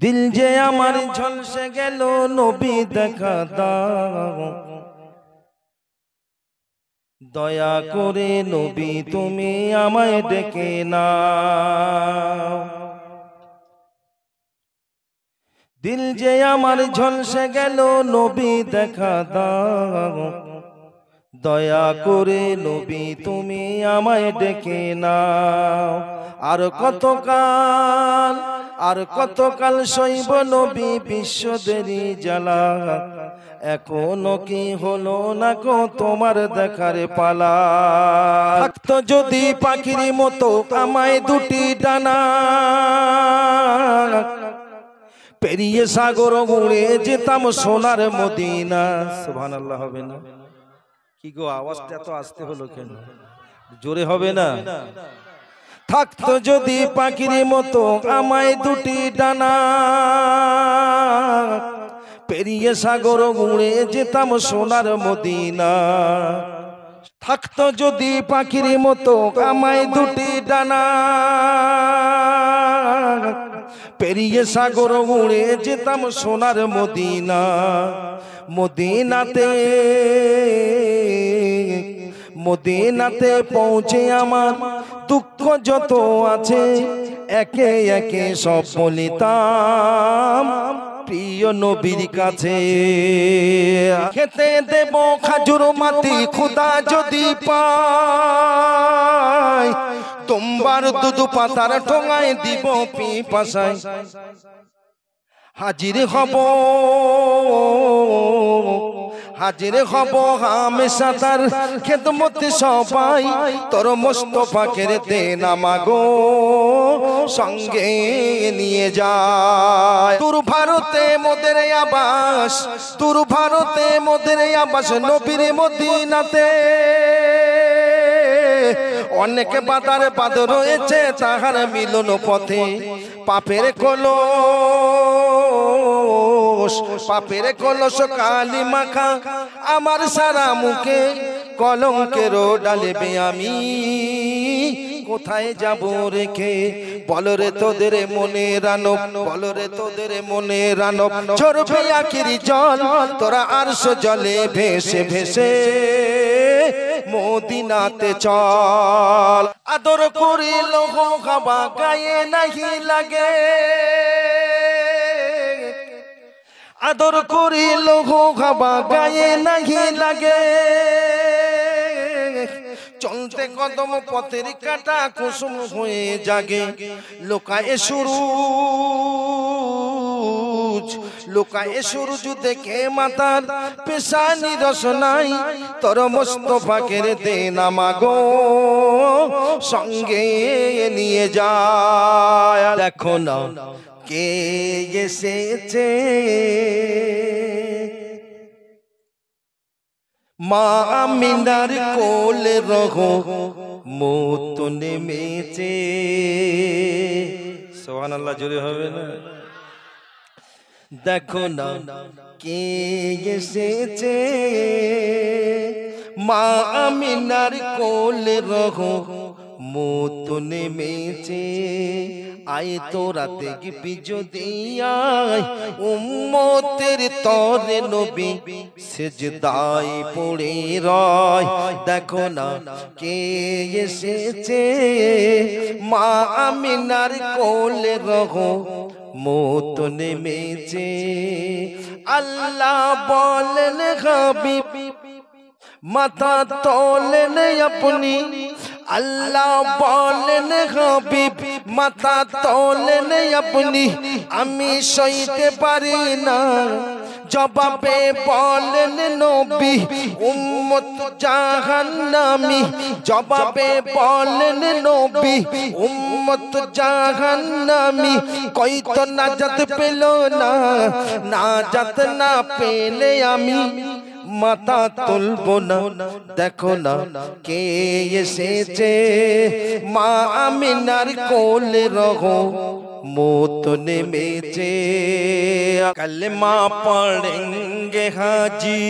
দিল যে আমার ঝলসে গেল নবী দেখা দাও, দয়া করে নবী তুমি আমায় ডেকে নাও। দিল যে আমার ঝলসে গেল নবী দেখা দাও, দয়া করে নবী তুমি আমায় ডেকে নাও। আর কতকাল সইব নবী বিশ্বদেরই জ্বালা, এখনো কি হলো না গো তোমার দেখার পালা। থাকতো যদি পাখির মতো আমায় দুটি ডানা, পেরিয়ে সাগর উড়ে যেতাম সোনার মদিনা। সুবহানাল্লাহ হবে না? কি গো আওয়াজটা এত আসতে হলো কেন? জোরে হবে না? থাকতো যদি পাখির মতো আমায় দুটি ডানা, পেরিয়ে সাগর উড়ে যেতাম সোনার মদিনা। থাকতো যদি পাখির মতো আমায় দুটি ডানা, পেরিয়ে সাগর উড়ে যেতাম সোনার মদিনা। মদিনাতে পৌঁছে আমার দুঃখ যত আছে একে একে সব বলিতাম প্রিয় নবীর কাছে। খেতে দেব খাজুর মাটি খুদা যদি পায়, তোমার দুধ পাতার ঠোঙায় দিব পিপাসায়। হাজির হব হামেশা তার খেদমতে সবাই, তোর মোস্তফাকে দেন মাগো সঙ্গে নিয়ে যায়। দূর ভারতে মোদের আবাস, নবীর মদিনাতে অনেক বাদ রয়েছে তাহার মিলন পথে। পাপের কলস কালি মাখা আমার সারা মুখে, কলঙ্কের ডালবে আমি কোথায় যাব রেখে। বলরে তোদের মনে রানব, ঝরবে আখির জল তোরা আরশ জলে ভেসে ভেসে মদিনাতে চল। আদর করিল খাবা গায়ে নাহি লাগে, আদর করিল খাবা গায়ে নাহি লাগে। চলতে কদম পথের কাটা কুসুম হয়ে জাগে, লোকায় সূরজ দেখে মাতার পেশানি রসনাই, তোর মোস্তফাকে দেন মাগো সঙ্গে নিয়ে যায়। দেখো না কে এসেছে, মা আমিনার কোলে রহমত নেমেছে। সুবহানাল্লাহ জোরে হবে না? দেখো না কে এসেছে, মা আমিনার কোলে রহমত নেমেছে। আয় তোরা দেখবি যদি আয় উম্মতের তরে নবী সিজদায় পড়ে রয়। দেখো না কে এসেছে, মা আমিনার কোলে রহমত নেমেছে। আল্লাহ বলেন হাবিব মাথা তোলেন আপনি, আল্লাহ বলেন হাবিব মাথা তোলেন আপনি। আমি সইতে পারি না জবাবে বলেন নবী উম্মত জাহান্নামী। জবাবে বলেন নবী উম্মত জাহান্নামী। কই তো নাজাত পেল না, নাজাত না পেলে আমি মাথা তুলবো না। দেখো না কে এসেছে, মা আমিনার কোলে রহমত নেমেছে। কলমা পড়েंगे हाजी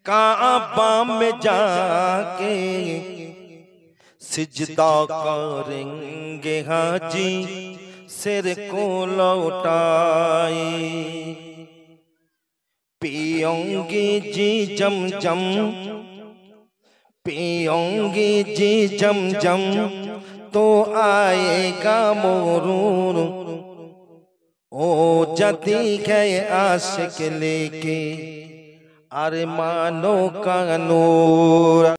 काबा में जाके, सिजदा करेंगे हाजी सिर को लौटाए। पियोंगी जी जमजम, पियोंगी जी जमजम, तो आएगा मोरूर। ओ जती गए आशिक लेके अरमानों का नूर।